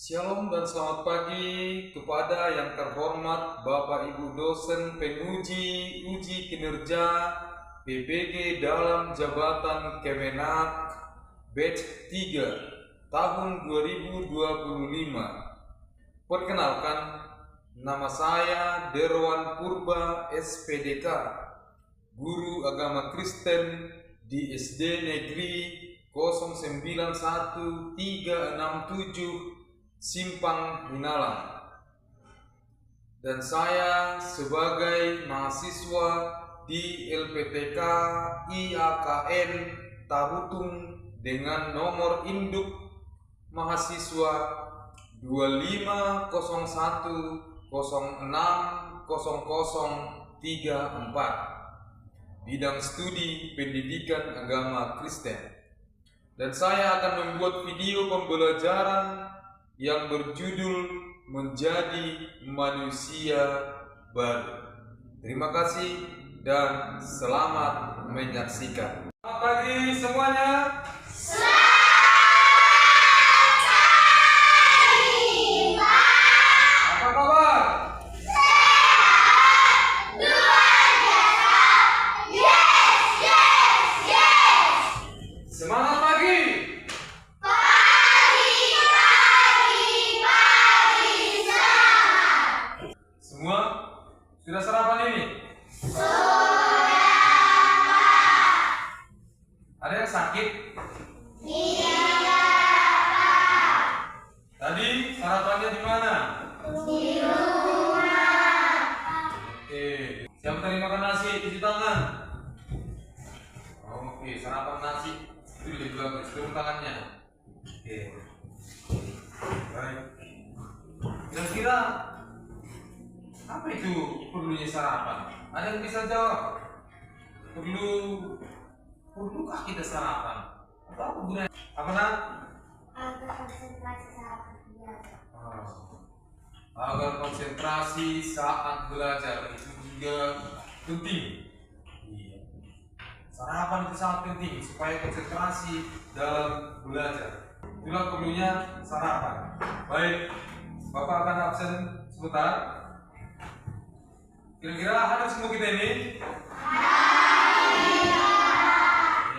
Shalom dan selamat pagi kepada yang terhormat Bapak Ibu dosen penguji uji kinerja PBG dalam jabatan Kemenak batch 3 tahun 2025. Perkenalkan, nama saya Derwan Purba SPDK, guru agama Kristen di SD Negeri 091367 Simpang Minalang, dan saya sebagai mahasiswa di LPTK IAKN Tarutung dengan nomor induk mahasiswa 2501600034, bidang studi pendidikan agama Kristen. Dan saya akan membuat video pembelajaran yang berjudul Menjadi Manusia Baru. Terima kasih dan selamat menyaksikan. Selamat pagi semuanya. Selamat pagi, Pak. Apa kabar? Sehat, luar biasa. Yes. Semangat pagi. Semua sudah sarapan ini? Ada yang sakit? Tadi sarapannya di mana? Di rumah. Oke. Siapa tadi makan nasi? Cuci tangan. Oke, sarapan nasi. Itu juga bagus. Turun tangannya. Oke. Baik. Kira-kira apa itu perlunya sarapan? Ada yang bisa jawab? Perlukah kita sarapan? Atau apa gunanya? Apa nak? Agar konsentrasi saat belajar. Agar konsentrasi saat belajar itu juga penting. Iya. Sarapan itu sangat penting supaya konsentrasi dalam belajar. Itulah perlunya sarapan. Baik, Bapak akan absen sebentar. Kira-kira ada semua kita ini?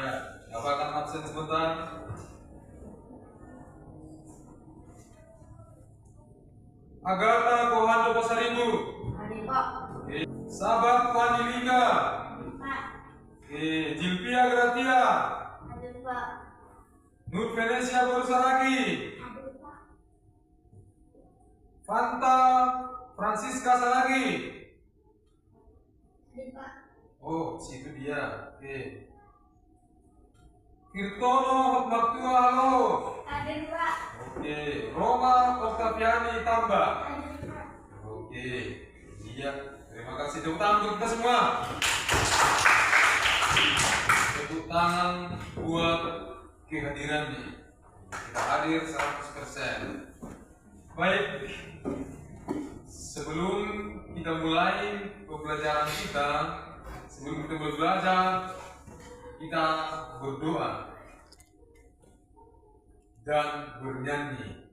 Ya, Bapak akan absen sebentar. Agatha Kohando Pasaribu. Ada, Pak. Sahabat Wani Lingga. Pak. Jilpia Gratia. Ada, Pak. Nur Venesia Borusaragi. Ada, Pak. Fanta Francisca Salagi. Ada, Pak. Oh, situ dia. Oke. Kirtono Hotmartua, halo. Ada, Pak. Oke. Roma Octaviani Tambah. Ada, Pak. Oke. Iya. Terima kasih. Tepuk tangan untuk kita semua. Tepuk tangan buat kehadirannya. Kita hadir 100%. Baik. Sebelum kita mulai pembelajaran kita, sebelum kita belajar, kita berdoa dan bernyanyi.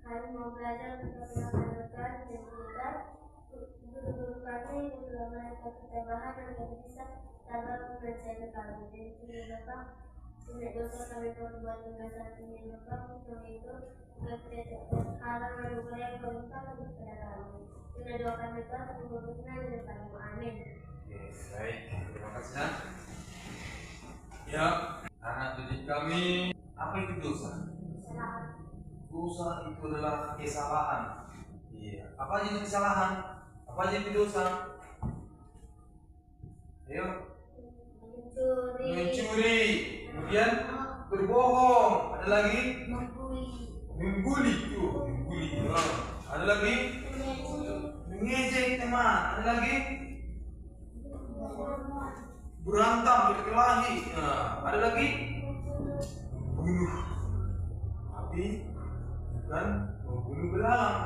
Kami mau belajar untuk mengajarkan dan belajar guru-guru kami yang telah mereka ketabahan agar bisa sabar mempercayai kami. Dan ini Bapak, tidak dosa kami berbuat dengan ini Bapak, untuk itu agar tidak terhalang dan upaya yang berlimpah kepada kami. Kita doakan mereka untuk berhubungan dengan kami. Amin. Baik, terima kasih. Ya, anak didik kami, apa itu dosa? Selamat. Dosa itu adalah kesalahan. Iya. Apa aja itu kesalahan? Apa aja itu dosa? Ayo. Mencuri. Kemudian berbohong. Ada lagi? Membuli. Ada lagi? Mengejek teman. Ada lagi? Berantem, berkelahi. Nah, ada lagi? Bunuh. Tapi bukan membunuh belalang,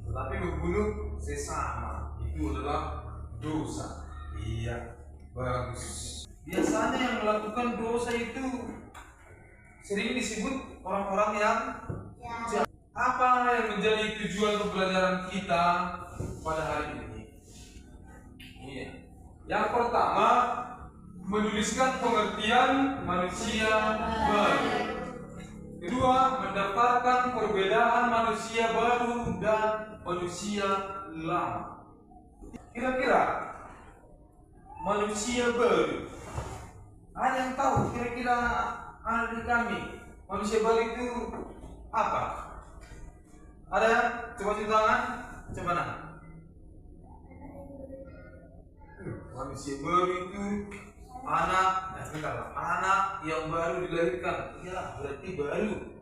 tetapi membunuh sesama. Itu adalah dosa. Iya, bagus. Biasanya yang melakukan dosa itu sering disebut orang-orang yang jahat. Apa yang menjadi tujuan pembelajaran kita pada hari ini? Iya. Yang pertama, menuliskan pengertian manusia baru. Kedua, mendaftarkan perbedaan manusia baru dan manusia lama. Kira-kira manusia baru, ada yang tahu kira-kira ahli kami manusia baru itu apa? Ada? Coba cuci tangan. Coba nah. Manusia baru itu anak yang baru dilahirkan. Ya, berarti baru.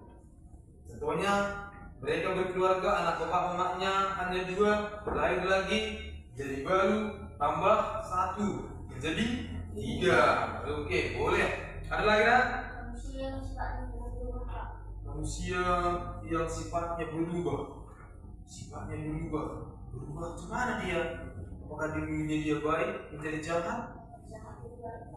Contohnya mereka berkeluarga, anak bapak emaknya hanya 2, lahir lagi jadi baru, tambah 1 menjadi 3. Oke, boleh. Ada lagi kan? Manusia yang sifatnya berubah. Berubah kemana dia? Apakah dulunya dia baik menjadi jahat?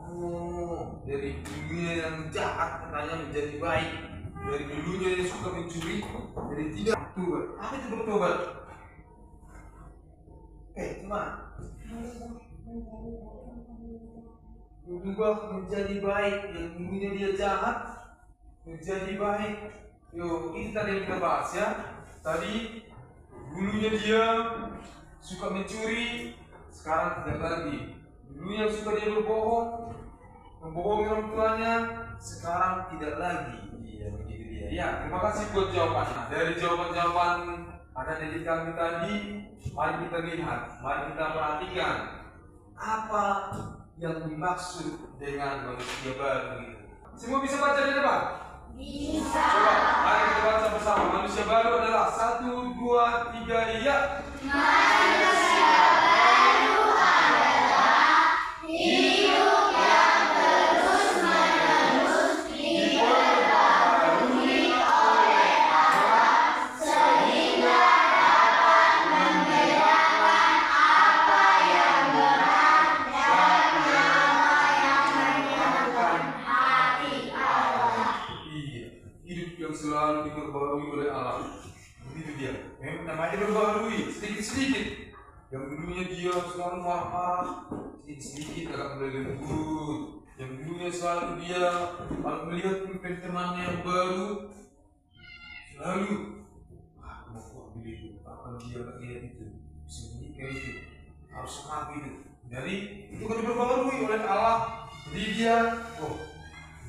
Oh, dari dunia yang jahat katanya menjadi baik. Dari dulunya dia suka mencuri, jadi tidak bertobat. Apa itu bertobat? Cuma berubah menjadi baik. Yang dulunya dia jahat menjadi baik. Yo, itu tadi yang kita bahas ya. Tadi dulunya dia suka mencuri, sekarang tidak lagi. Dulunya suka dia berbohong, membohongi orang tuanya, sekarang tidak lagi. Iya, begitu dia. Ya, terima kasih buat jawabannya. Dari jawaban-jawaban anak didik kami tadi, mari kita lihat, mari kita perhatikan apa yang dimaksud dengan manusia baru itu. Semua bisa baca di depan? Bisa. Coba, mari kita baca bersama. Manusia baru adalah 1, 2, 3, ya. Manusia baru adalah hidup yang terus-menerus diperbarui oleh Allah sehingga dapat membedakan apa yang benar dan mana yang menyenangkan hati Allah. Iya, hidup yang selalu diperbarui oleh Allah. Begitu dia. Namanya berbarui sedikit-sedikit. Yang dulunya dia selalu marah-marah, sedikit-sedikit agak mulai lembut. Yang dulunya selalu dia kalau melihat temannya yang baru selalu mau begitu. Apa dia nggak lihat itu? Bisa menikah itu, harus mengaku itu. Jadi itu kan diperbarui oleh Allah. Jadi dia, itu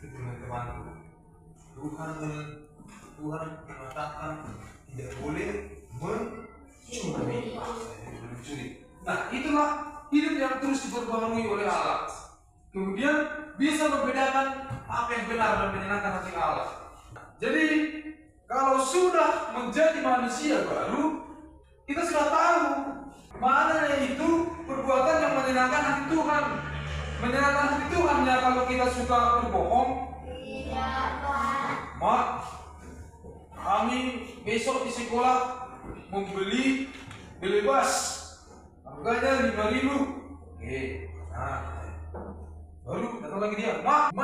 teman-temanku. Tuhan mengatakan tidak boleh mencuri. Nah, itulah hidup yang terus diperbarui oleh Allah. Kemudian bisa membedakan apa yang benar dan menyenangkan hati Allah. Jadi kalau sudah menjadi manusia baru, kita sudah tahu mana itu perbuatan yang menyenangkan hati Tuhan. Menyenangkan hati Tuhan ya kalau kita suka berbohong. Mak, kami besok di sekolah membeli bebas, harganya 5.000. Oke, nah, baru datang lagi dia, mak,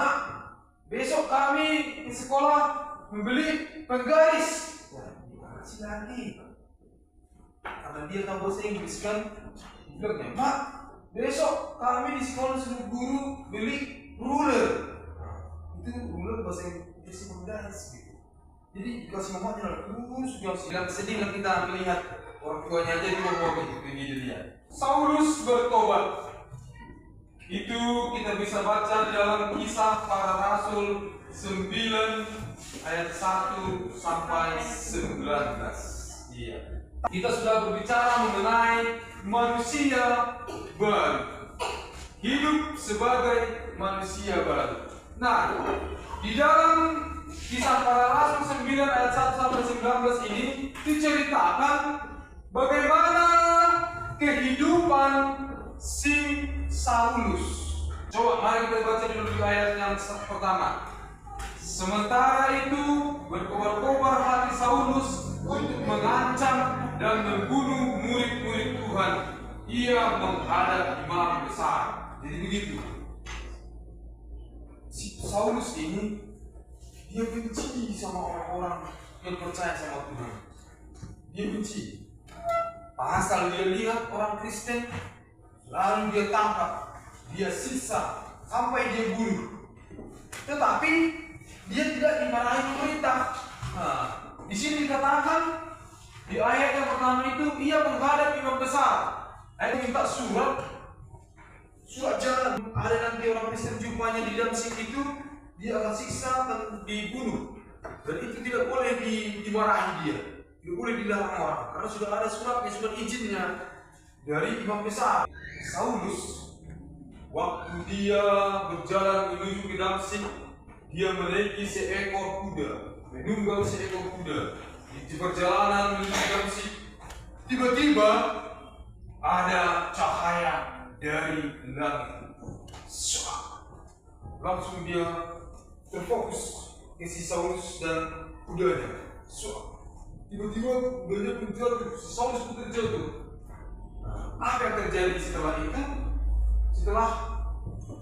besok kami di sekolah membeli penggaris. Wah, dikasih lagi, karena dia tahu bahasa Inggris kan, bilangnya, mak, besok kami di sekolah suruh guru beli ruler. Itu ruler bahasa Inggris penggaris gitu. Jadi dikasih mamanya terus yang sedih lah kita melihat orang tuanya aja di bawah itu dia. Saulus bertobat. Itu kita bisa baca dalam Kisah Para Rasul 9 ayat 1 sampai 19. Iya. Kita sudah berbicara mengenai manusia baru. Hidup sebagai manusia baru. Nah, di dalam Kisah Para Rasul 9 ayat 1 sampai 19 ini diceritakan bagaimana kehidupan si Saulus. Coba mari kita baca dulu di ayat yang pertama. Sementara itu berkobar-kobar hati Saulus untuk mengancam dan membunuh murid-murid Tuhan. Ia menghadap imam besar. Jadi begitu. Si Saulus ini dia benci sama orang-orang yang percaya sama Tuhan. Dia benci. Asal dia lihat orang Kristen, lalu dia tangkap, dia siksa sampai dia bunuh. Tetapi dia tidak dimarahi pemerintah. Nah, di sini dikatakan di ayat yang pertama itu ia menghadap imam besar. Ayat minta surat jalan. Ada nanti orang Kristen jumpanya di Damsyik itu, dia akan siksa dan dibunuh. Dan itu tidak boleh dimarahi dia, tidak boleh dilarang orang, karena sudah ada suratnya, sudah izinnya dari imam besar. Saulus, waktu dia berjalan menuju ke Damsyik, dia menaiki seekor kuda, menunggang seekor kuda. Di perjalanan menuju Damsyik, tiba-tiba ada cahaya dari langit. Langsung dia terfokus ke si Saulus dan kudanya. Tiba-tiba kudanya pun jatuh, si Saulus pun terjatuh. Apa yang terjadi setelah itu? Setelah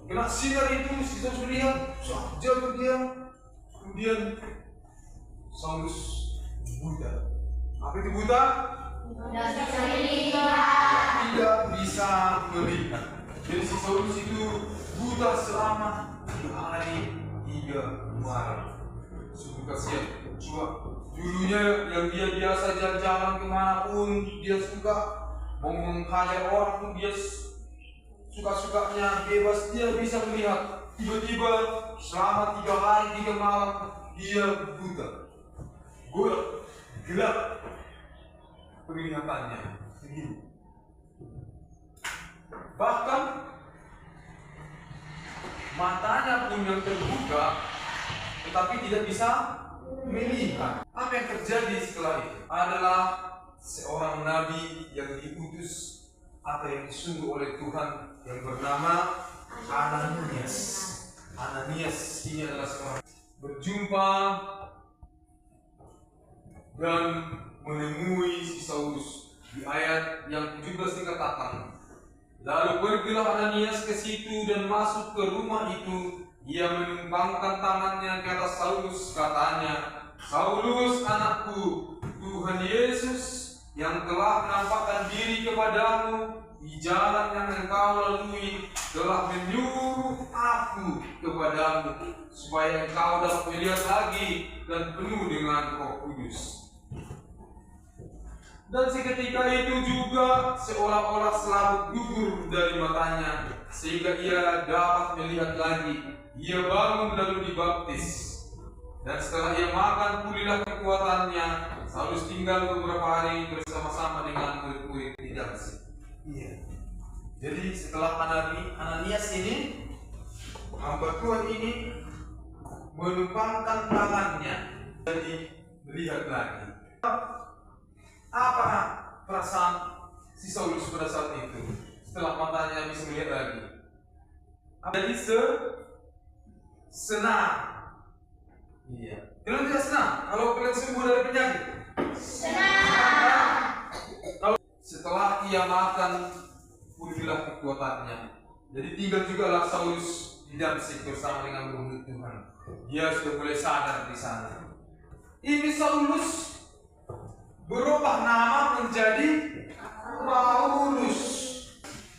kena sinar itu, si Saulus melihat jatuh dia. Kemudian Saulus buta. Apa itu buta? Tidak bisa melihat. Jadi si Saulus itu buta selama 3 hari 3 malam. Sungguh kasihan. Coba dulunya yang dia biasa jalan-jalan kemanapun, dia suka mau menghajar orang pun dia suka-sukanya bebas, dia bisa melihat. Tiba-tiba selama 3 hari 3 malam dia buta. Gelap penglihatannya. Bahkan matanya pun yang terbuka, tetapi tidak bisa melihat. Apa yang terjadi setelah itu? Adalah seorang nabi yang diutus atau yang disungguh oleh Tuhan yang bernama Ananias. Ananias ini adalah seorang berjumpa dan menemui si Saulus. Di ayat yang 17 dikatakan, lalu pergilah Ananias ke situ dan masuk ke rumah itu. Ia menumpangkan tangannya ke atas Saulus, katanya, Saulus anakku, Tuhan Yesus yang telah menampakkan diri kepadamu di jalan yang engkau lalui telah menyuruh aku kepadamu supaya engkau dapat melihat lagi dan penuh dengan Roh Kudus. Dan seketika itu juga seolah-olah selaput gugur dari matanya sehingga ia dapat melihat lagi. Ia bangun lalu dibaptis. Dan setelah ia makan pulihlah kekuatannya. Saulus tinggal beberapa hari bersama-sama dengan murid-murid di Damsyik. Iya. Jadi setelah Ananias ini, hamba Tuhan ini menumpangkan tangannya, jadi melihat lagi. Apa perasaan si Saulus pada saat itu? Setelah matanya bisa melihat lagi, jadi senang. Iya. Kalian tidak senang kalau kalian sembuh dari penyakit? Senang. Kalau setelah ia makan, pulihlah kekuatannya. Jadi tinggal jugalah Saulus di Damsyik bersama dengan murid Tuhan. Dia sudah mulai sadar di sana. Ini Saulus berubah nama menjadi Paulus.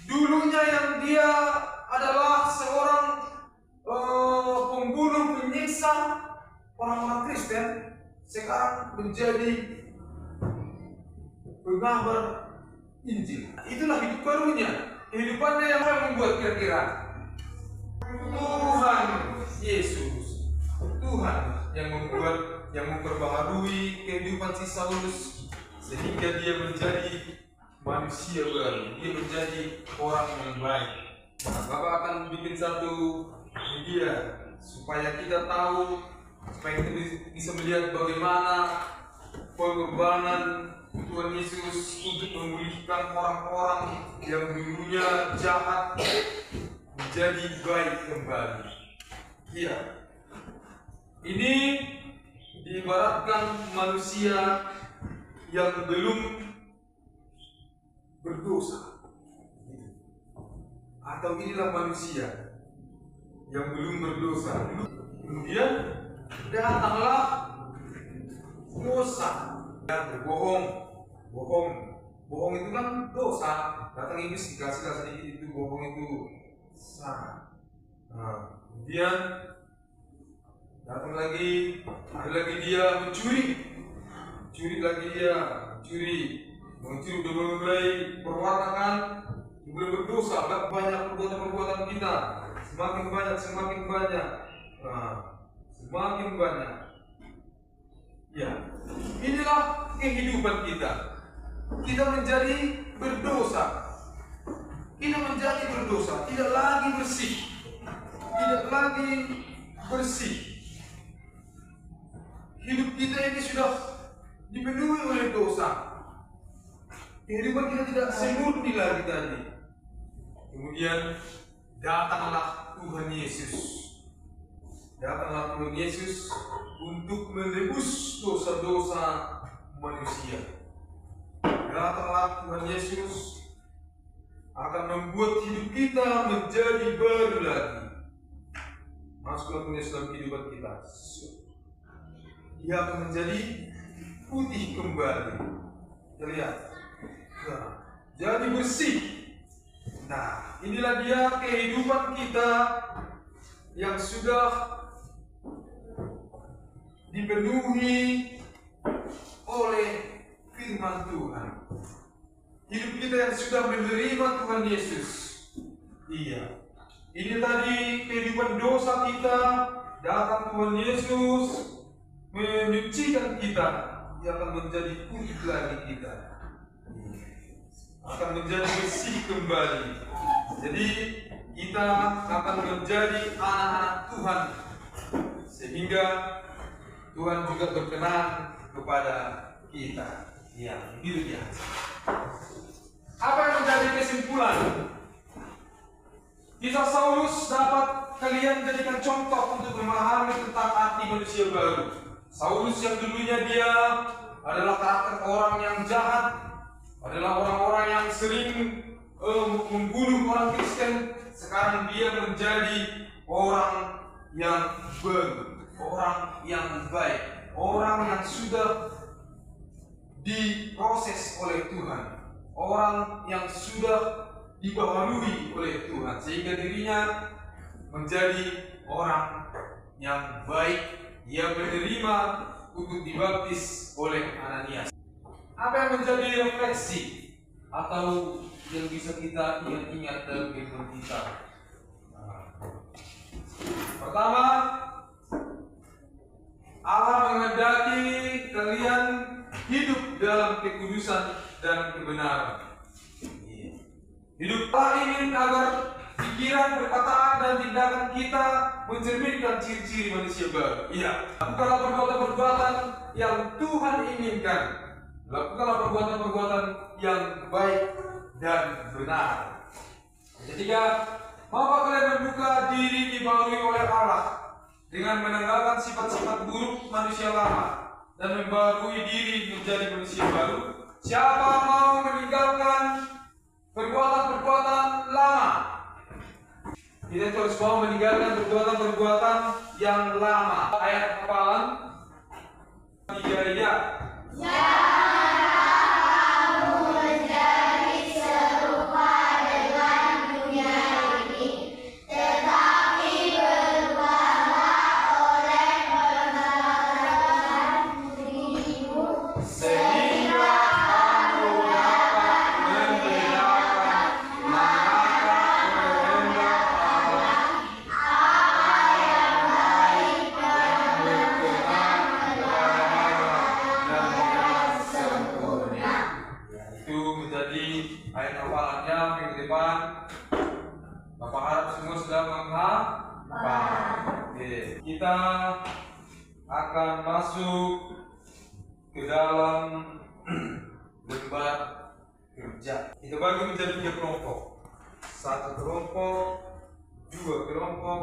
Dulunya yang dia adalah seorang pembunuh, penyiksa orang-orang Kristen, sekarang menjadi pengabar Injil. Itulah hidup barunya. Kehidupannya yang membuat kira-kira Tuhan Yesus. Tuhan yang memperbaharui kehidupan si Saulus sehingga dia menjadi manusia baru, dia menjadi orang yang baik. Nah, Bapak akan bikin satu media supaya kita tahu, supaya kita bisa melihat bagaimana pengorbanan Tuhan Yesus untuk memulihkan orang-orang yang dulunya jahat menjadi baik kembali. Iya, ini diibaratkan manusia yang belum berdosa, atau inilah manusia yang belum berdosa. Kemudian datanglah dosa dan bohong itu kan dosa. Datang iblis dikasih sedikit, itu bohong, itu salah. Nah, kemudian datang lagi, ada lagi dia mencuri lagi, dia mencuri udah mulai perwartakan, mulai berdosa. Banyak perbuatan kita, semakin banyak, semakin banyak. Ya, inilah kehidupan kita. Kita menjadi berdosa, tidak lagi bersih. Hidup kita ini sudah dipenuhi oleh dosa. Kehidupan kita tidak semurni lagi tadi. Kemudian datanglah Tuhan Yesus untuk menebus dosa-dosa manusia. Datanglah Tuhan Yesus akan membuat hidup kita menjadi baru lagi. Masuklah Tuhan Yesus dalam kehidupan kita. Dia akan menjadi putih kembali. Kita lihat. Nah, jadi bersih. Nah, inilah dia kehidupan kita yang sudah dipenuhi oleh firman Tuhan. Hidup kita yang sudah menerima Tuhan Yesus. Iya. Ini tadi kehidupan dosa kita, datang Tuhan Yesus menyucikan kita, dia akan menjadi putih lagi kita, akan menjadi bersih kembali. Jadi kita akan menjadi anak-anak Tuhan, sehingga Tuhan juga berkenan kepada kita. Ya, begitu dia. Apa yang menjadi kesimpulan? Kisah Saulus dapat kalian jadikan contoh untuk memahami tentang arti manusia baru. Saulus yang dulunya dia adalah karakter orang yang jahat, adalah orang-orang yang sering membunuh orang Kristen. Sekarang dia menjadi orang yang baru, orang yang baik, orang yang sudah diproses oleh Tuhan, orang yang sudah dibaharui oleh Tuhan, sehingga dirinya menjadi orang yang baik. Ia menerima untuk dibaptis oleh Ananias. Apa yang menjadi refleksi atau yang bisa kita ingat-ingat dalam kehidupan kita? Pertama, Allah menghendaki kalian hidup dalam kekudusan dan kebenaran. Hidup Allah ingin agar pikiran, perkataan, dan tindakan kita mencerminkan ciri-ciri manusia baru. Iya, lakukanlah perbuatan-perbuatan yang Tuhan inginkan. Lakukanlah perbuatan-perbuatan yang baik dan benar. Ketiga, maka kalian membuka diri dibaharui oleh Allah dengan meninggalkan sifat-sifat buruk manusia lama dan membaharui diri menjadi manusia baru. Siapa mau meninggalkan perbuatan-perbuatan lama? Kita harus mau meninggalkan perbuatan-perbuatan yang lama. Ayat hafalan 3 ya. ayat hafalannya minggu depan. Bapak harap semua sudah menghafal. Oke, kita akan masuk ke dalam lembar kerja. Kita bagi menjadi 3 kelompok. 1 kelompok, 2 kelompok,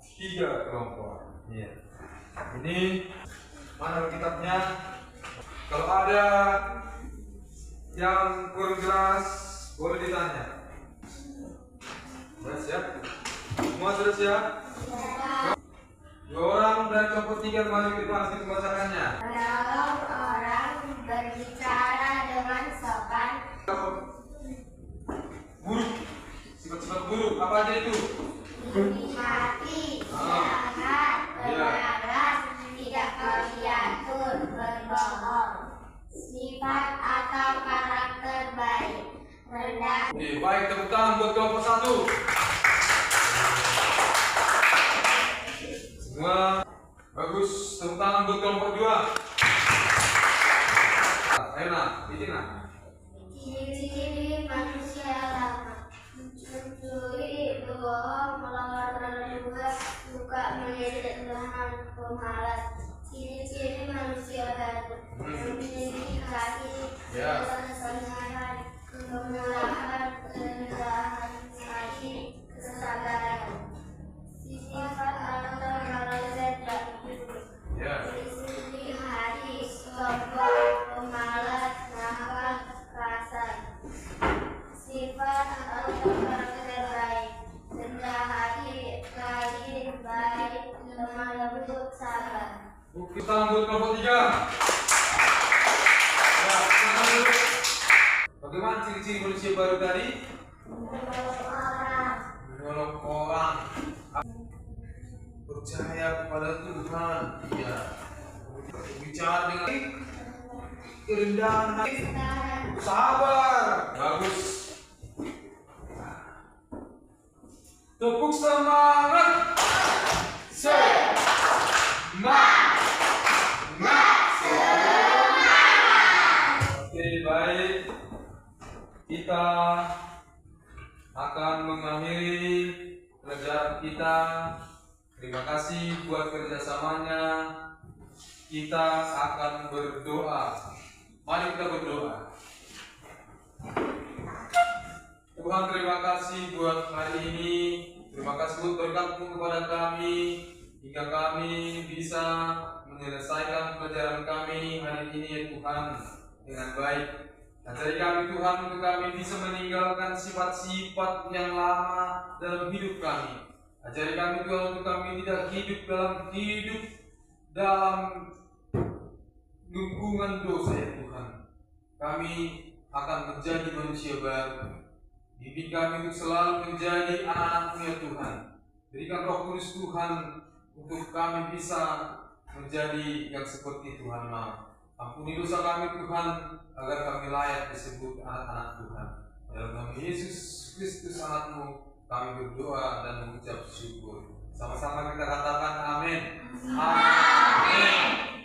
3 kelompok. Iya. Ini mana kitabnya? Kalau ada yang kurang jelas boleh ditanya. Sudah siap? Semua sudah siap? Dua orang dari kelompok 3 maju ke depan untuk membacakannya. Menolong orang berbicara dengan sopan. Buruk, sifat-sifat buruk apa aja itu? Iri hati, jahat, pemalas, tidak kelihatan, berbohong. Sifat atau karakter baik, rendah. Baik, tepuk tangan buat kelompok 1. Semua bagus, tepuk tangan buat kelompok 2. Ayo nak, ini nak. Ciri-ciri manusia lama: mencuri, berbohong, melawan orang tua, suka melihat Tuhan, pemalas. Ciri-ciri manusia baru: memiliki kasih, kesabaran, kemurahan, kerendahan hati, kesabaran. Sifat atau karakter baik: iri hati, sombong, pemalas, nakal, kasar. Sifat atau karakter baik: rendah hati, rajin, baik, lemah lembut, sabar. Kita buat kelompok 3. Ya, silakan dulu. Bagaimana ciri-ciri manusia baru tadi? Menolong orang. Percaya kepada Tuhan. Iya. Bicara dengan kerendahan hati. Sabar. Bagus. Tepuk semangat. Oke, baik. Kita akan mengakhiri pelajaran kita. Terima kasih buat kerjasamanya. Kita akan berdoa. Mari kita berdoa. Tuhan, terima kasih buat hari ini. Terima kasih buat berkat-Mu kepada kami, hingga kami bisa menyelesaikan pelajaran kami hari ini ya Tuhan dengan baik. Ajari kami Tuhan untuk kami bisa meninggalkan sifat-sifat yang lama dalam hidup kami. Ajari kami Tuhan untuk kami tidak hidup dalam lingkungan dosa ya Tuhan. Kami akan menjadi manusia baru. Bimbing kami untuk selalu menjadi anak-anak-Mu ya Tuhan. Berikan Roh Kudus Tuhan untuk kami bisa menjadi yang seperti Tuhan mau. Ampuni dosa kami Tuhan, agar kami layak disebut anak-anak Tuhan. Dalam nama Yesus Kristus anak-Mu, kami berdoa dan mengucap syukur. Sama-sama kita katakan amin. Amin.